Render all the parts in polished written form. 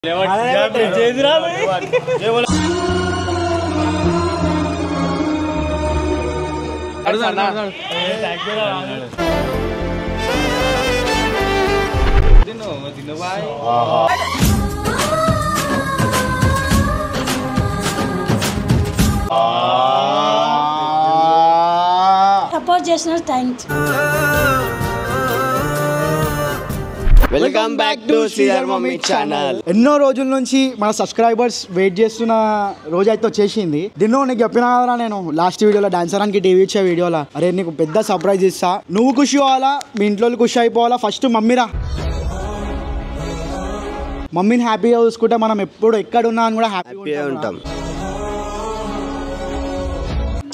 Support చేసిన thanks. Welcome back to Sridhar mummy channel. ఎన్నో రోజుల నుంచి మన సబ్స్క్రైబర్స్ వెయిట్ చేస్తున్న రోజు అయితే వచ్చేసింది. దీన్నో నీకు చెప్పినా కదరా నేను లాస్ట్ వీడియోలో డాన్సర్ అని టీవీ ఇచ్చే వీడియోలో, అరే నీకు పెద్ద సర్ప్రైజ్ ఇస్తా, నువ్వు ఖుషి అవ్వాలా, మీ ఇంట్లో ఖుషి అయిపోవాలా. ఫస్ట్ మమ్మీరా, మమ్మీని హ్యాపీగా చూసుకుంటే మనం ఎప్పుడు ఎక్కడున్నా అని కూడా హ్యాపీగా ఉంటాం.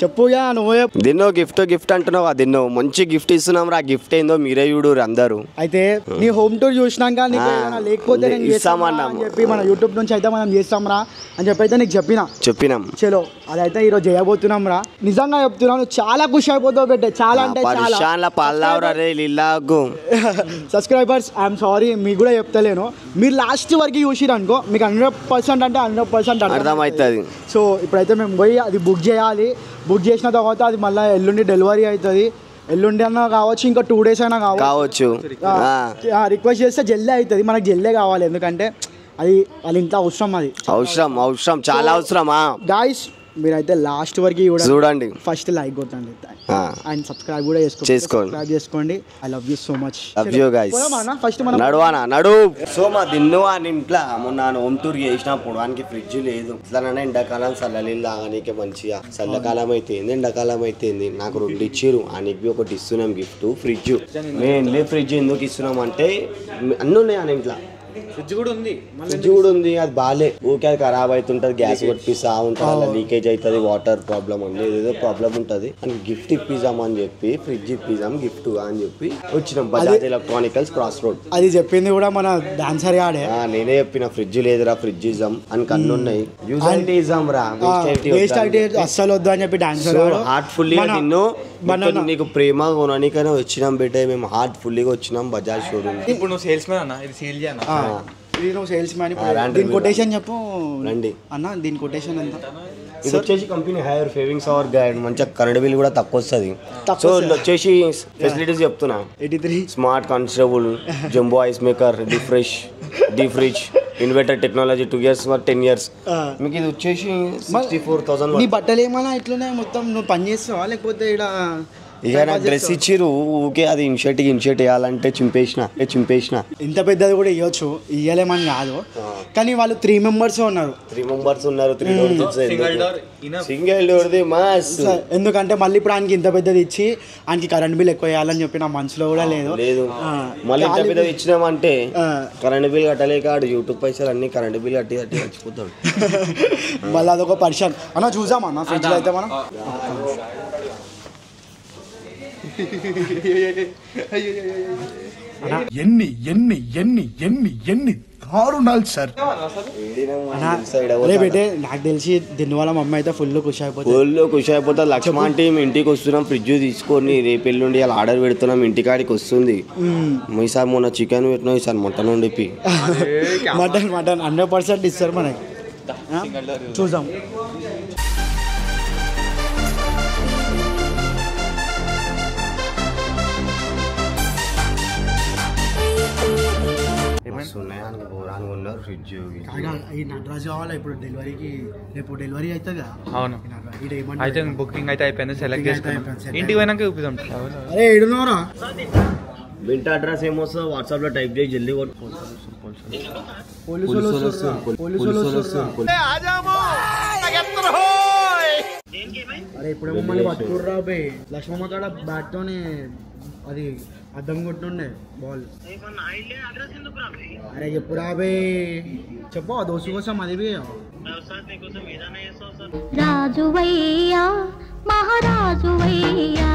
చెప్పుగా నువ్వే దిన్నో గిఫ్ట్ అంటున్నావా? దిన్నో మంచి గిఫ్ట్ ఇస్తున్నాం రా. గిఫ్ట్ ఏందో మీరే చూడు అందరూ. అయితే నీ హోమ్ టూర్ చూసినాక నీకు లేకపోతే నేను చెప్పి మన యూట్యూబ్ నుంచి అయితే మనం చేస్తాం రా అని చెప్పి అయితే నీకు చెప్పినాం. చలో అదైతే ఈరోజు చేయబోతున్నాం రా. నిజంగా చెప్తున్నాను, చాలా ఖుషి అయిపోతావు పెట్టే. చాలా అంటే చాలా సబ్స్క్రైబర్స్ ఐఎమ్ సారీ, మీకు కూడా చెప్తలేను. మీరు లాస్ట్ వరకు చూసిరు అనుకో, మీకు 100% అంటే 100% అర్థమవుతుంది. సో ఇప్పుడైతే మేము పోయి అది బుక్ చేయాలి. బుక్ చేసిన తర్వాత అది మళ్ళీ ఎల్లుండి డెలివరీ అవుతుంది. ఎల్లుండి అన్నా కావచ్చు, ఇంకా 2 days అయినా కావచ్చు. రిక్వెస్ట్ చేస్తే జల్దీ అవుతుంది. మనకు జల్దీ కావాలి, ఎందుకంటే అది వాళ్ళ ఇంట్లో అవసరం. అది అవసరం చాలా అవసరమా గాయ్స్. మీరైతే లాస్ట్ వరకు చూడండి. ఫస్ట్ లైక్ కొట్టండి అండ్ సబ్స్క్రైబ్ కూడా చేసుకోండి. I love you so much. First మనం నడు. సో మా దిన్ను అని ఇంట్లో మొన్న హోమ్ టూర్ చేసినప్పుడు వానికి ఫ్రిడ్జ్ లేదు. ఇట్లానే ఎండాకాలం చల్లనీళ్ళు తాగనీకే మంచిగా. చల్లకాలం అయితే ఏంది, ఎండాకాలం అయితే ఏంది. నాకు 2 ఇచ్చిర్రు. ఆయనకి ఒకటి ఇస్తున్నాం గిఫ్ట్, ఫ్రిడ్జ్. మెయిన్లీ ఫ్రిడ్జ్ ఎందుకు ఇస్తున్నాం అంటే అన్నీ ఉన్నాయి ఆయన ఇంట్లో. ఫ్రిడ్జ్ కూడా ఉంది. అది బాగాలే, ఊకే అది ఖరాబ్ అవుతుంటది, గ్యాస్ కొట్టిస్తా ఉంటుంది, అలా లీకేజ్ అవుతుంది, వాటర్ ప్రాబ్లమ్ ఉంది, ఏదో ప్రాబ్లమ్ ఉంటుంది అని గిఫ్ట్ ఇప్పిద్దాం అని చెప్పి ఫ్రిడ్జ్ ఇప్పిద్దాం గిఫ్ట్ అని చెప్పి వచ్చినాం. Bajaj electronicals cross road. అది చెప్పింది కూడా మన డాన్సర్ గాడే. నేనే చెప్పిన ఫ్రిడ్జ్ లేదురా, ఫ్రిడ్జ్ ఇద్దాం అని కన్నున్నాయి. అస్సలు వద్దు అని చెప్పి డాన్సర్ హార్ట్ఫుల్లీ నిన్ను నీకు ప్రేమ కొనడానికైనా వచ్చినాం బిడ్డ. మేము హార్ట్ఫుల్లీగా వచ్చినాం బజాజ్ షోరూమ్. ఇప్పుడు నువ్వు సేల్స్ మ్యాన్ అన్న, ఇది సేల్ చేయన్నా. నువ్వు సేల్స్ మ్యాన్. దీని కొటేషన్ చెప్పు రండి అన్న. దీని కొటేషన్ ఎంత? ఇది వచ్చేసి company higher savings our guide. మంచిగా కరెంట్ బిల్ కూడా తక్కువ వస్తుంది. సో వచ్చేసి ఫెసిలిటీస్ చెప్తున్నా. 83 smart convertible, jumbo ice maker, deep fridge, inverter technology 2 years 10 years. మీకు ఇది వచ్చేసి 64,000. నీ బట్టలు ఏమన్నా ఇట్లనే మొత్తం నువ్వు పని చేస్తావా లేకపోతే ఇక్కడ? ఇక నాకు డ్రెస్ ఇచ్చిరు, ఊకే అది ఇన్షర్ట్ వేయాలంటే చింపేసిన. ఇంత పెద్దది కూడా ఇవ్వచ్చు, ఇవ్వలేమని కాదు, కానీ వాళ్ళు 3 members ఉన్నారు. 3 సింగిల్ డోర్ది మాస్. ఎందుకంటే మళ్ళీ ఇప్పుడు ఆయనకి ఇంత పెద్దది ఇచ్చి ఆయనకి కరెంట్ బిల్ ఎక్కువ వేయాలని చెప్పి నా మనసులో కూడా లేదు. మళ్ళీ ఇంత పెద్దది ఇచ్చినామంటే కరెంట్ బిల్ కట్టలేక యూట్యూబ్ పైసలు అన్ని కరెంట్ బిల్ కట్టి చచ్చిపోతాడు. మళ్ళీ అదొక పర్షన్ అన్న. చూసామన్నా ఫ్రిడ్జ్ అయితే మనం ఎన్ని దారుణాలు సార్. బేటే నాకు తెలిసి దీనివల్ల మమ్మీ అయితే ఫుల్ ఖుషి అయిపోతుంది. లక్ష్మణ్ టీం ఇంటికి వస్తున్నాం, ఫ్రిడ్జ్ తీసుకొని రేపు ఎల్లుండి అలా ఆర్డర్ పెడుతున్నాం, ఇంటికాడికి వస్తుంది. ఈసారి మొన్న చికెన్ పెట్టినా, ఈసారి మటన్ వండిపి. మటన్ 100% ఇస్తారు మనకి. చూద్దాం. ఈ నటరాజు కావాలా ఇప్పుడు డెలివరీకి? రేపు డెలివరీ అవుతుంది కదా. అవును, అయితే బుకింగ్ అయితే అయిపోయింది. సెలెక్ట్ చేసుకున్నాం, ఇంటికి పోయినాక చూపిద్దాం. అరే ఏడున్నారా? ఇంటి అడ్రస్ ఏమొస్తుందో వాట్సాప్ లో టైప్ చేసి జల్దీ అరే ఇప్పుడు మమ్మల్ని పట్టుకుర్రా బే. లక్ష్మమ్మ కాడ బ్యాట్ తోనే అది అద్దం కొట్టుండే బాల్. అరే చెప్పురా బే, చెప్పు ఆ దోస్తు కోసం. అది బే రాజువయ్యా మహారాజువయ్యా.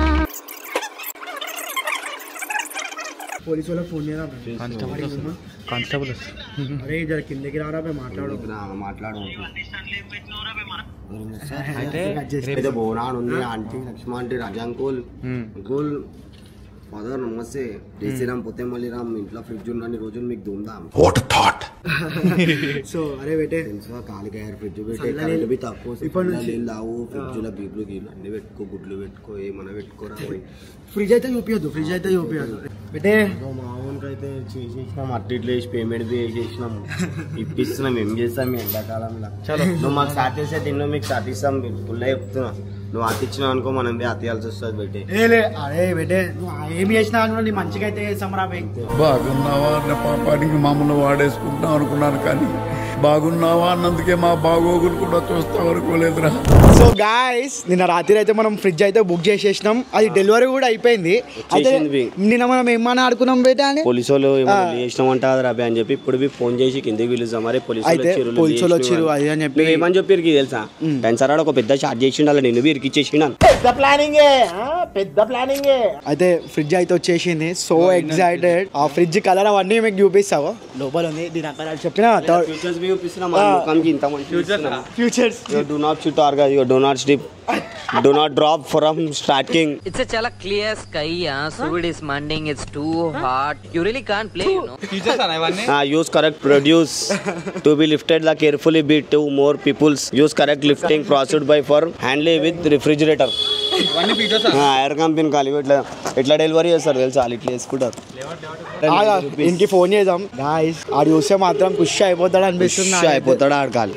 పోలీసు వాళ్ళకి ఫోన్ చేయరా? కానిస్టేబుల్. అరే జర కిందకి రారా బే, మాట్లాడు. అయితే బోనాడు ఉంది. ఆంటీ లక్ష్మణ ఆంటీ, రాజా అంకుల్, ఫాదర్ నమస్తే. జై శ్రీరామ్, పోతే మళ్ళీ రామ్. ఇంట్లో ఫ్రిడ్జ్ ఉన్నన్ని రోజులు మీకు దుందాం. సో అరే బేటే కాలికాయ ఫ్రిడ్జ్ పెట్టి కరెంట్ బి తక్కువ ఇప్పుడు నీళ్ళు తావు ఫ్రిడ్జ్ లో బీపులు గీళ్ళు అన్ని పెట్టుకో గుడ్లు పెట్టుకో ఏమన్నా పెట్టుకోరా ఫ్రిడ్జ్ అయితే చూపించద్దు బేటే మామూలుగా అయితే చేసేసినాం అట్టు ఇట్లా వేసి పేమెంట్ బి వేసేసినాం ఇప్పిస్తున్నాం ఏం చేస్తాం మీ ఎండాకాలంలో నువ్వు మాకు సాటిస్తే తిన్నావు మీకు సాటిస్తాం ఫుల్ చెప్తున్నా నువ్వు అతిచ్చినావు అనుకో మనం బి అతియాల్సి వస్తుంది బెట్టే అరే బేటే నువ్వు ఏమి చేసినా నీ మంచిగా అయితే చేస్తాం రా బాగున్నావా అన్న పాపానికి మమ్మల్ని వాడేసుకుంటున్నాం అనుకున్నాను కానీ బాగున్నావా అన్నందుకే మా బాగోగులు కూడా చూస్తాం అనుకోలేదురా. సో గాయస్ నిన్న రాత్రి అయితే మనం ఫ్రిడ్జ్ అయితే బుక్ చేసేసినాం, అది డెలివరీ కూడా అయిపోయింది. అయితే నిన్న మనం ఏమన్నా ఆడుకున్నాం బేటా అని పోలీసు వాళ్ళు చేసినామంటారు అబ్బాయి అని చెప్పి ఇప్పుడు ఫోన్ చేసి కిందకి పిలుస్తాం. మరి పోలీసు వాళ్ళు వచ్చారు అది అని చెప్పి ఏమని చెప్పి తెలుసా టెన్సర్ ఒక పెద్ద షార్ట్ చేసిండు అలా నిన్ను ఇరికిచ్చేసిండు. పెద్ద ప్లానింగ్ అయితే ఫ్రిడ్జ్ అయితే వచ్చేసింది. So excited. ఆ ఫ్రిడ్జ్ కలర్ అవన్నీ మీకు చూపిస్తావు లోపల ఉంది. దీని అక్కడ చెప్పిన futures do not shoot target, you do not strip, do not drop from starting. It's a chala clear sky, so it is mending, it's too hot, you really can't play, you know. Features are ivanni. Use correct produce to be lifted the carefully be to more people's. Use correct lifting processed by for handle with refrigerator. ఇవన్నీ features air company కాలి ఇట్లా delivery చేస్తారు తెలుసా, ఇట్లా వేసుకుంటారు. ఇంటికి phone చేద్దాం guys, ఆడు చూస్తే మాత్రం ఖుషి అయిపోతాడు అనిపిస్తుంది. అయిపోతాడు ఆడకాలి.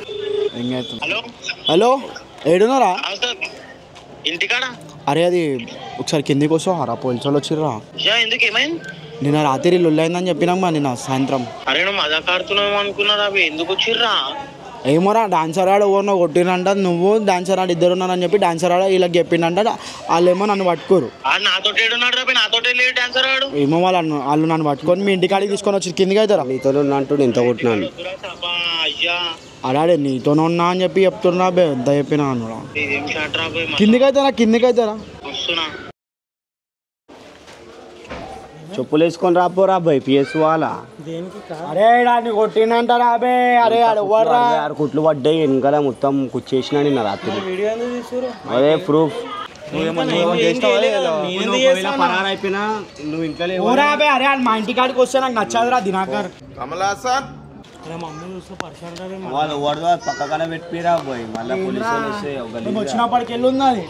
హలో ఏడున్నారా? ఇంటికాడ. అరే అది ఒకసారి కిందికి వస్తారా, పోలీసు వాళ్ళు వచ్చిర్రా. ఎందుకు ఏమైంది? నిన్న రాత్రి లొల్లైందని చెప్పినామ్మా నిన్న సాయంత్రం. అరే నువ్వు మజాక్ ఆడుతున్నావు అనుకున్నారా? అవి ఎందుకు వచ్చిర్రా? ఏమోరా డాన్సర్ ఆడ ఎవరినో కొట్టిరంట, నువ్వు డాన్సర్ ఆడ ఇద్దరు ఉన్నారని చెప్పి డాన్సర్ ఆడ వీళ్ళకి చెప్పిండంట. వాళ్ళేమో నన్ను పట్టుకోరు. ఏమో వాళ్ళు నన్ను పట్టుకొని మీ ఇంటికాడికి తీసుకొని వచ్చి కిందికి అవుతారా? నీతో అంటూ ఎంత కొట్టినాను. అలాడే నీతోనే ఉన్నా అని చెప్పి చెప్తున్నా బే, ఎంత చెప్పినా అన్నా. కిందికి అవుతారా చెప్పులు వేసుకొని రాపోరా బాయ్ పిఎస్ వాళ్ళ. అరే దాన్ని కొట్టిందంటారా బే? అరే ఆరు కుట్లు పడ్డాయి వెనకాల మొత్తం కుచ్చేసిన నిన్న రాత్రి. అదే ప్రూఫ్. పరారైపోయినా నువ్వు ఇంట్లో అరే మా ఇంటికాడికి వస్తే నాకు నచ్చదురా దినాకర్. పక్కన పెట్టిరా పోయి మళ్ళీ పోలీసులు వచ్చినప్పటికి వెళ్ళి ఉన్నది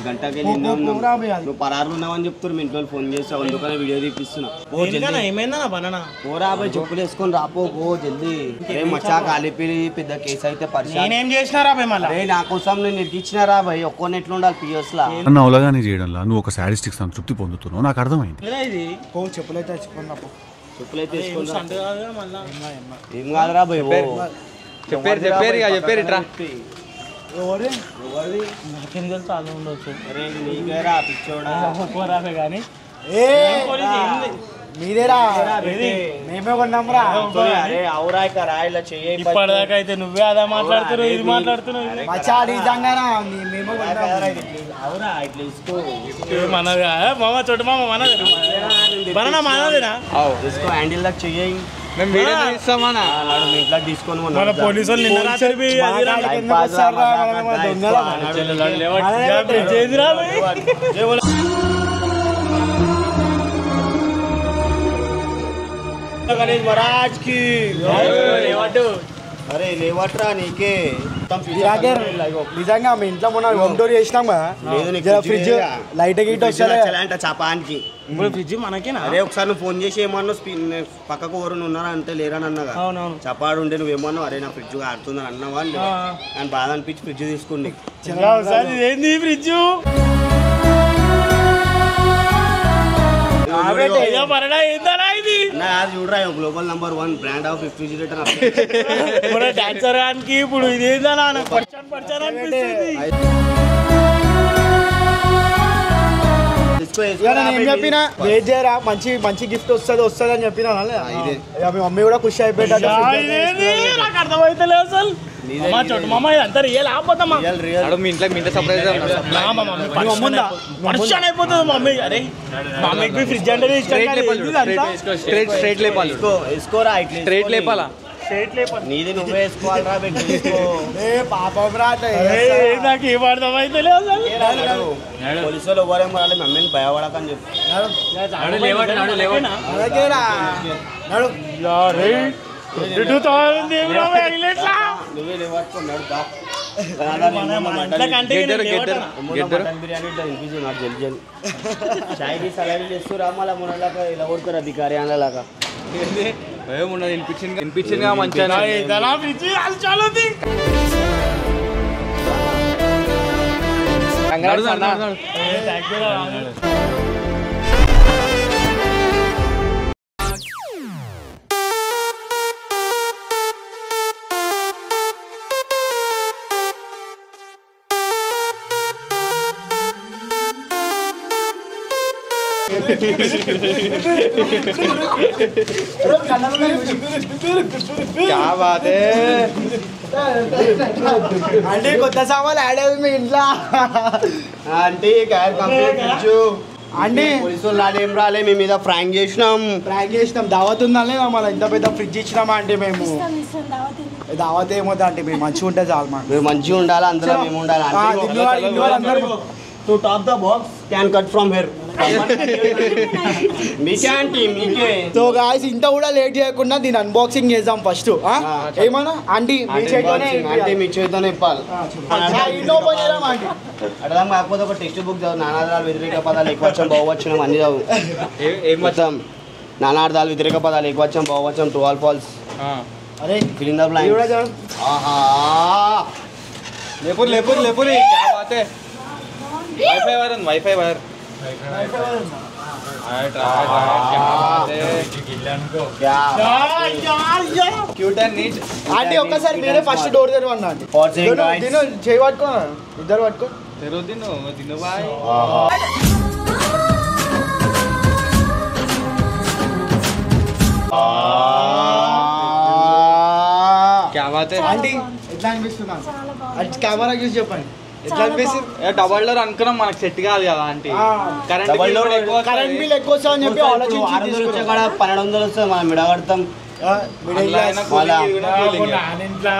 గంటకి నువ్వు పరారు ఉన్నావని చెప్తారు. మీ ఇంట్లో ఫోన్ చేస్తావు అందుకనే వీడియో తీపిస్తున్నా. పోరా పోయి చెప్పులు వేసుకొని రాపో జల్దీ. మచ్చా కాలిపోయి పెద్ద కేసు అయితే పరిచయం చేసినారా నా కోసం నేను ఇరికిచ్చినారా భయ్. ఒక్కొని ఎట్లా ఉండాలి పిఎస్ లా అవగానే చేయడంలా నువ్వు ఒక సాడిస్టిక్ తృప్తి పొందుతున్నావు, నాకు అర్థమైంది. చెప్పులైతే తెచ్చుకున్నా. చెప్పులైతే ఏం కాదురా భయ్. చెప్పారు ఇట్రా కానీ మీదేరా మేమే కొన్నాంరా. అరే అవురా ఇలా చెయ్యి. ఇప్పటిదాకా అయితే నువ్వే అదా మాట్లాడుతున్నావు, ఇది మాట్లాడుతున్నావు. అవురా ఇట్లా తీసుకో. మనదా మామ చోటు మామ మనది బనానా మనదేనా? తీసుకో హ్యాండిల్ దాకా చెయ్యి. మేము వీడియో ఇస్తామన్నా ఇట్లా తీసుకొని మన పోలీసు వాళ్ళు నిన్న రాత్రి గణేష్ మహారాజ్ కి. అరే లేవట్రా నీకే నిజంగా మీ ఇంట్లో మొన్న హోమ్ టూర్ చేసినాం ఫ్రిడ్జ్ లైట్ గిట్ వచ్చాయంట చపానికి. ఇప్పుడు ఫ్రిడ్జ్ మనకేనా? అరే ఒకసారి నువ్వు ఫోన్ చేసి ఏమన్నా పక్కకు ఎవరు ఉన్నారా అంటే లేరని అన్నగా. చపాడు ఉంటే నువ్వేమన్నా అరే నా ఫ్రిడ్జ్ ఆడుతుందని అన్నావా అని నేను బాధ అనిపించి ఫ్రిడ్జ్ తీసుకుంది. ఏంది ఫ్రిడ్జ్? చూడరా global number 1 brand of refrigerator. Dancer గానికి ఇప్పుడు ఇదేందా ఏం చెప్పినా వెయిట్ చేయరా, మంచి మంచి గిఫ్ట్ వస్తుంది అని చెప్పినా. మీ మమ్మీ కూడా ఖుషి అయిపోయింది. నాకు అర్థమైతే లేదు అసలు. చోటు మామ ఇదంతా రియల్ ఆపోతామా? మీ ఇంట్లో సర్ప్రైజ్ అయిపోతుంది మమ్మీ. అరే మమ్మీకి ఫ్రిడ్జ్ అంటే స్ట్రైట్ లేపాలి. స్ట్రైట్ లేపాలా? నీది నువ్వే వేసుకోవాలరా. నాకు ఏం అర్థమైతే లేదు అసలు. పోలీసులు ఎవరేం రాలే మమ్మీని భయపడకని చెప్పి చాయ్ సలాడ్ చేస్తురా మళ్ళీ మొన్నలాగా ఇలా కొడుతురా బికారి అనలాగా ఏమున్నది వినిపించింది మంచిగా అంటే కొత్త సామాన్లు యాడ్ అయ్యి మీ ఇంట్లో అంటే అంటే పోలీసులు రాలేం రాలే మీ మీద ఫ్రాంక్ చేసినాం దావత్ ఉందాలే మళ్ళీ ఇంత పెద్ద ఫ్రిడ్జ్ ఇచ్చినామా అంటే మేము దావత్ ఏమవుతా అంటే మేము మంచిగా ఉంటే చాలు మాకు మీరు మంచిగా ఉండాలి అందులో మేము ఉండాలి to top the box can cut from her మీకే ఆంటీ మీకే. సో గాయ్స్ ఇంత కూడా లేట్ చేయకుండా దీని అన్బాక్సింగ్ చేద్దాం ఫస్ట్. ఏమన్నా ఆంటీ మీ చేతితోనే ఇప్పాలి. అర్థం కాకపోతే ఒక టెక్స్ట్ బుక్ చదువు. నానార్థాలు వ్యతిరేక పదాలు ఎక్కువచ్చం బహువచనం అన్ని చదువు. మొత్తం నానార్థాలు వ్యతిరేక పదాలు ఎక్కువచ్చం బహువచనం ట్రూ ఆర్ ఫాల్స్. అరే ఫిల్ ఇన్ ద బ్లాంక్స్. లేపురి wifi wire cute and neat aunty ఒక్కసారి మీరే ఫస్ట్ డోర్ తెరవండి ఆంటీ. దీని చేయి పట్టుకో ఇద్దరు పట్టుకో తెరవ దిను బాయ్. क्या बात है ఆంటీ ఎట్లా అనిపిస్తున్నా కెమెరా చూసి చెప్పండి ఎట్లా అనిపిస్తుంది. డబల్ డోర్ అనుకున్నాం మనకు సెట్ కాదు కదా ఆంటీ. కరెంట్ బిల్ ఎక్కువ వస్తా అని చెప్పి ఆలోచించి 1200 వస్తుంది మనం మిడగడతాం.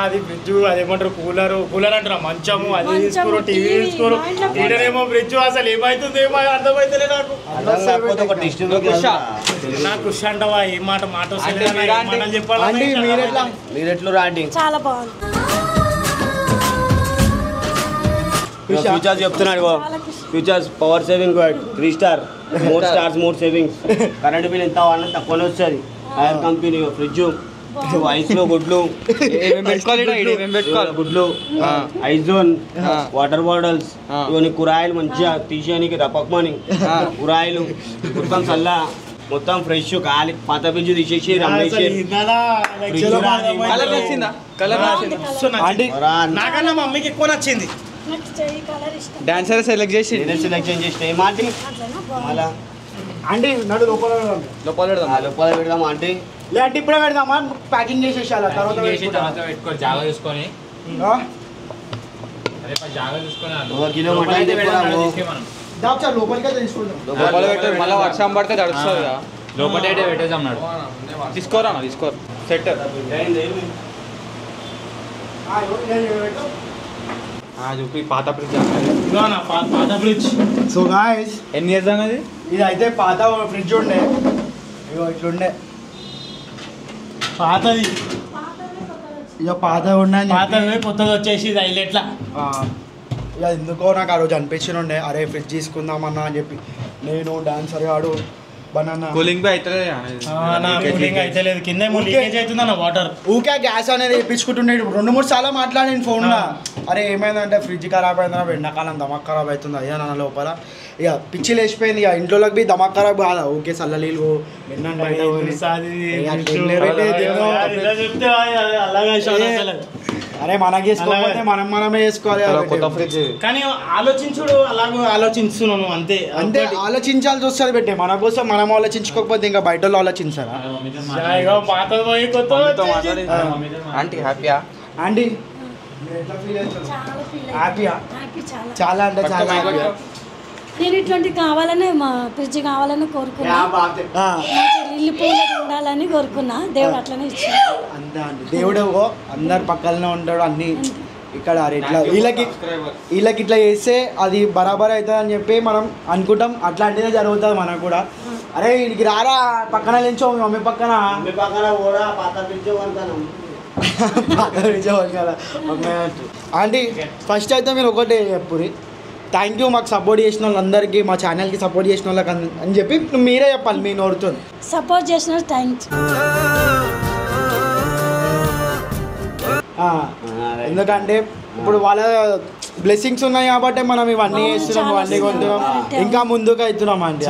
అది ఫ్రిడ్జ్ అదేమంటారు కూలర్ అంటారు మంచము అది తీసుకోరు టీవీ తీసుకోరు ఏమో ఫ్రిడ్జ్ అసలు ఏమైతుంది ఏమో అర్థమైతే నాకు కృషి అంటావా ఏ మాట చెప్పాలి. మీరెట్లు రాండి చాలా బాగుంది. ఫ్యూచర్స్ చెప్తున్నాడు. Futures power saving 3 star 4 stars 4 savings. Current bill ఎంత వాడినా తక్కువనే వస్తుంది. హైర్ కంపెనీ ఫ్రిడ్జ్ ఐస్లో గుడ్లు ఐజోన్ వాటర్ బాటిల్స్ ఇవన్నీ కూరగాయలు మంచిగా తీసేయడానికి రపక్మని కూరగాయలు మొత్తం చల్ల మొత్తం ఫ్రెష్ కాలి పాత ఫ్రిడ్జ్ తీసేసి నాకన్నా మా మమ్మీకి ఎక్కువ నచ్చింది. డాన్సర్ సెలెక్ట్ చేసి ఏమాంటి ఆంటీ నడు లోపల పెడదాం ఆంటీ. లేదంటే ఇప్పుడే పెడదామా ప్యాకింగ్ చేసేసాల తర్వాత జాగా చూసుకొని కిలో మటన్ లోపలికి తీసుకుంటాం. లోపల పెట్టారు మళ్ళీ వర్షం పడితే తడుస్తుంది కదా. లోపల పెట్టేసాం నాడు తీసుకోరా సెట్ చూపి పాత ఫ్రిడ్జ్ పాత ఫ్రిడ్జ్. సో గాయ్స్ ఎన్ని ఇయర్స్ అనేది ఇది అయితే పాత ఫ్రిడ్జ్ ఉండే ఇట్లుండే పాతది ఇక పాత ఉన్నాయి పాతది కొత్తది వచ్చేసి ఇది హైలైట్లా. ఇక ఎందుకో నాకు ఆ రోజు అనిపించిన ఉండే అరే ఫ్రిడ్జ్ తీసుకుందామన్నా అని చెప్పి నేను డాన్సర్ గాడు బనానా కూలింగ్ బై అయితే లేదు కింద లీకేజ్ అవుతుందన్న వాటర్. ఊకే గ్యాస్ అనేది వేయించుకుంటుండేది 2-3 సార్లు మాట్లాడాను ఫోన్లో. అరే ఏమైందంటే ఫ్రిడ్జ్ ఖరాబ్ అయిందా ఎండాకాలం దమాక్ ఖరాబ్ అవుతుంది అయ్యా నా లోపల ఇక పిచ్చి లేచిపోయింది. ఇక ఇంట్లోకి పోయి దమాక్ ఖరాబ్ కాదా ఊకే చల్లలీలు అరే మనకి చేసుకోకపోతే మనమే చేసుకోవాలి. కానీ ఆలోచించుడు అలాగే ఆలోచిస్తున్నాను అంతే అంతే ఆలోచించాల్సి వస్తుంది పెట్టే మన కోసం మనం ఆలోచించుకోకపోతే ఇంకా బయట వాళ్ళు ఆలోచించారా. ఆంటీ హ్యాపీయా ఆంటీ హ్యాపీయా చాలా అంటే చాలా హ్యాపీయా. నేను ఇటువంటి కావాలని మా ఫ్రిడ్జ్ కావాలని కోరుకున్నా. ఇల్లు పూలు ఉండాలని కోరుకున్నా. దేవుడు అట్లనే ఇచ్చాడు. అంతే అండి దేవుడు అందరు పక్కనే ఉంటాడు అన్ని ఇక్కడ ఇట్లా వీళ్ళకి ఇట్లా చేస్తే అది బరాబర్ అవుతుంది అని చెప్పి మనం అనుకుంటాం. అట్లాంటిదే జరుగుతుంది మనకు కూడా. అరే ఇంటికి రారా పక్కన లేచో మీ మమ్మీ పక్కన మీ పక్కన కూడా పాత ఫ్రిడ్జ్ కొంటాను ఆంటీ ఫస్ట్ అయితే మీరు ఒకటే చెప్పురి థ్యాంక్ యూ మాకు సపోర్ట్ చేసిన వాళ్ళందరికీ మా ఛానల్కి సపోర్ట్ చేసిన వాళ్ళకి అని చెప్పి మీరే చెప్పాలి మీ నోరుతుంది సపోర్ట్ చేసిన థ్యాంక్స్. ఎందుకంటే ఇప్పుడు వాళ్ళ బ్లెస్సింగ్స్ ఉన్నాయి కాబట్టి మనం ఇవన్నీ చేస్తున్నాం, ఇవన్నీ కొంటున్నాం, ఇంకా ముందుకు అవుతున్నాం అండి.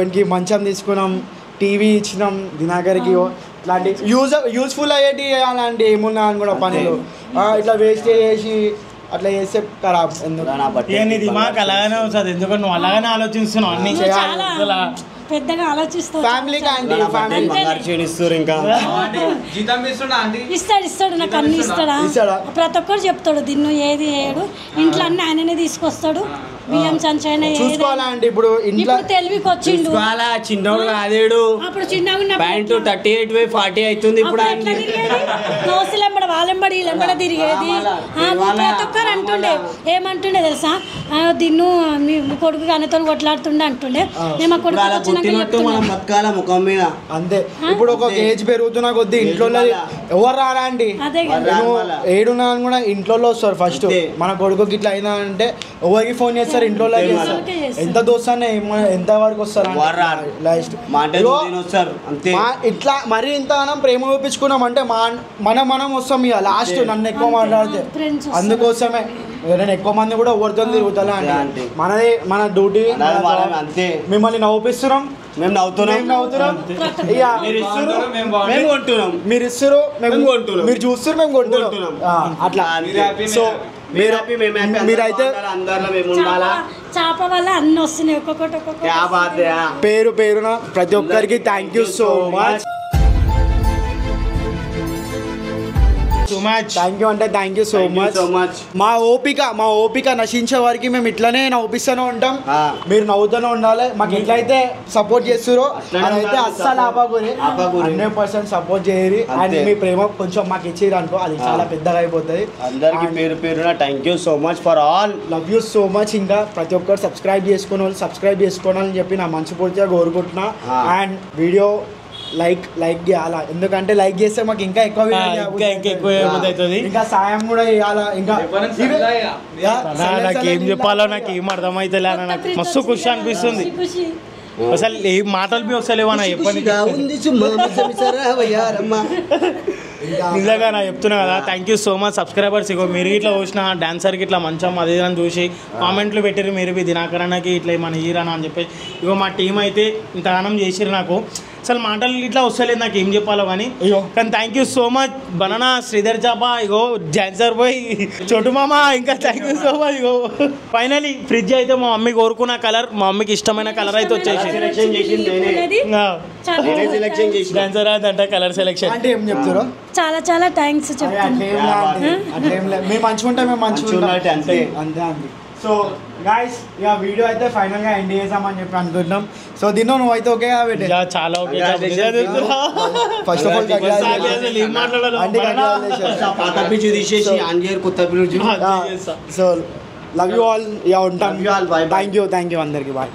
ఇంకి మంచం తీసుకున్నాం, టీవీ ఇచ్చినాం దినాకర్కి, ఇట్లాంటి యూస్ఫుల్ అయ్యేటి చేయాలంటే ఏమున్నా అని కూడా పనులు ఇట్లా వేస్ట్ చేసి అట్లా చేస్తే ఖరాబ్. ఎందుకు మాకు అలాగనే వస్తుంది, ఎందుకంటే నువ్వు అలాగనే ఆలోచిస్తున్నావు అన్ని పెద్దగా ఆలోచిస్తావు. ఫ్యామిలీకి అండి ఇంకా ఇస్తాడు నాకు అన్ని ఇస్తాడా, ప్రతి ఒక్కరు చెప్తాడు దిన్ను ఏది వేయడు, ఇంట్లో అన్ని ఆయననే తీసుకొస్తాడు, బియ్యం సంచైనా చూసుకోవాలంటే ఇప్పుడు ఇంట్లో తెలివికి వచ్చిండు. చిన్నోడు కాదేడు, అప్పుడు చిన్నగా ప్యాంటు 38/40 అవుతుంది ఇప్పుడు. నోసులెంబడ వాళ్ళెంబడి వీళ్ళెంబడ తిరిగేది. ప్రతి ఒక్కరు అంటుండే, ఏమంటుండే తెలుసా, దిన్ను మీ కొడుకు అన్నతో కొట్లాడుతుండే అంటుండే. నేను మా కొడుకు మనం బతకాల ముఖం మీద అంతే. ఇప్పుడు ఒక ఏజ్ పెరుగుతున్నా కొద్ది ఇంట్లో ఎవరు రారా అండి, ఏడున్నా కూడా ఇంట్లో వస్తారు. ఫస్ట్ మన కొడుకుకి ఇట్లా అయినా అంటే ఎవరికి ఫోన్ చేస్తారు, ఇంట్లో ఎంత దోస్తానే ఎంత వరకు వస్తారు ఇట్లా మరి ఇంతగానం ప్రేమ చూపించుకున్నాం అంటే మనం వస్తాం ఇక లాస్ట్. నన్ను ఎక్కువ మాట్లాడితే అందుకోసమే నేను ఎక్కువ మంది కూడా ఎవరితో తిరుగుతా అంటే మన డ్యూటీ అంతే. మిమ్మల్ని నవ్వుపిస్తున్నాం, మేము నవ్వుతున్నాం, మీరు ఇస్తారు మీరు చూస్తారు మేము కొంటున్నాం అట్లా. సో మీరైతే చేప వల్ల అన్ని వస్తున్నాయి ఒక్కొక్కటి. పేరున ప్రతి ఒక్కరికి thank you so much. Thank you అంటే థ్యాంక్ యూ సో మచ్. మా ఓపిక నశించే వారికి మేము ఇట్లానే నవ్వుపిస్తూనే ఉంటాం, మీరు నవ్వుతూనే ఉండాలి. మాకు ఎట్లయితే సపోర్ట్ చేస్తారో అదైతే అస్సలు ఆపకూరి 100% సపోర్ట్ చేయరు. అండ్ మీ ప్రేమ కొంచెం మాకు ఇచ్చేది అనుకో అది చాలా పెద్దగా అయిపోతుంది. అందరికి పేరున thank you so much for all, love you so much. ఇంకా ప్రతి ఒక్కరు సబ్స్క్రైబ్ చేసుకోవాలని చెప్పి నా మనస్ఫూర్తిగా కోరుకుంటున్నా. అండ్ వీడియో లైక్ చేయాలా, ఎందుకంటే లైక్ చేస్తే మాకు ఇంకా ఎక్కువ ఇంకా సాయం కూడా చేయాలా. ఇంకా నాకేం చెప్పాలో నాకు ఏం అర్థమైతే నాకు మస్తు ఖుషి అనిపిస్తుంది. అసలు ఏ మాటలు మీ వస్తలేవా చెప్పండి. నిజంగా నా చెప్తున్నా కదా, thank you so much subscribers. ఇగో మీరు ఇట్లా చూసిన డాన్సర్కి ఇట్లా మంచం అది అని చూసి కామెంట్లు పెట్టారు, మీరు దినాకరణకి ఇట్లా మన హీరానా అని చెప్పి. ఇగో మా టీం అయితే ఇంతగానం చేసిరు. నాకు అసలు మాటలు ఇట్లా వస్తలేదు నాకు ఏం చెప్పాలో కానీ thank you so much. Banana Sridhar చాప, ఇగో డాన్సర్ బాయ్ చోటు మామ, ఇంకా thank you so much. Ego finally fridge అయితే మా మమ్మీ కోరుకున్న కలర్, మా మమ్మీకి ఇష్టమైన కలర్ అయితే వచ్చేసి డాన్సర్ అదంట కలర్ సెలెక్షన్. అంటే ఏం చెప్తారు, చాలా చాలా థ్యాంక్స్ చెప్తాను. మేము మంచుకుంటే మేము మంచుకుంటాం అంతే. సో గైస్ ఇక వీడియో అయితే ఫైనల్గా ఎండ్ చేసామని చెప్పి అనుకుంటున్నాం. సో దీన్ని నువ్వు అయితే ఓకే కాబట్టి చాలా okay. First of all so love you all. ఇక ఉంటాం. థ్యాంక్ యూ అందరికి. బాయ్.